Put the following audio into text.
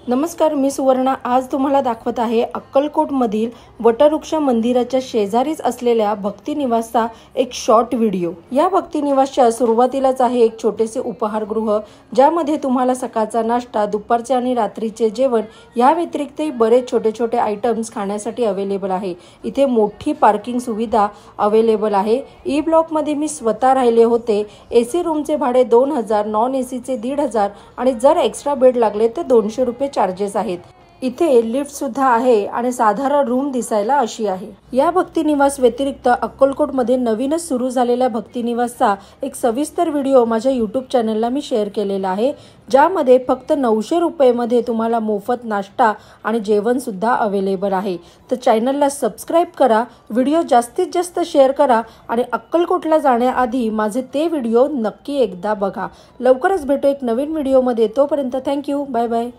नमस्कार, मी सुवर्णा आज तुम्हाला दाखवत आहे अक्कलकोटमधील वटवृक्ष मंदिराच्या शेजारीच असलेल्या भक्ती निवासचा एक शॉर्ट व्हिडिओ। या भक्ती निवासच्या सुरुवातीलाच आहे एक छोटेसे उपहारगृह, ज्यामध्ये तुम्हाला सकाळचा नाश्ता, दुपारचे आणि रात्रीचे जेवण या व्यतिरिक्तही बरेच छोटे छोटे आयटम्स खाण्यासाठी अवेलेबल आहे। इथे मोठी पार्किंग सुविधा अवेलेबल आहे। ई ब्लॉक मध्ये मी स्वतः राहिले होते। एसी रूमचे भाडे 2000, नॉन एसीचे 1500 आणि जर एक्स्ट्रा बेड लागले तर 200 रुपये चार्जेस आहेत। इथे लिफ्ट सुद्धा आहे आणि साधारण रूम दिसायला अशी आहे। या भक्ती निवास व्यतिरिक्त अक्कलकोटमध्ये नवीनच सुरू झालेल्या भक्ती निवासचा एक सविस्तर व्हिडिओ माझ्या YouTube चॅनलला मी शेअर केलेला आहे, ज्यामध्ये फक्त 900 रुपये तुम्हाला मोफत नाश्ता आणि जेवण सुद्धा अवेलेबल आहे। तर चॅनलला सबस्क्राइब करा, व्हिडिओ जास्तीत जास्त शेअर करा आणि अक्कलकोटला जाण्याआधी माझे ते व्हिडिओ नक्की एकदा बघा। लवकरच भेटू एक नवीन व्हिडिओमध्ये, तोपर्यंत थँक्यू, बाय बाय।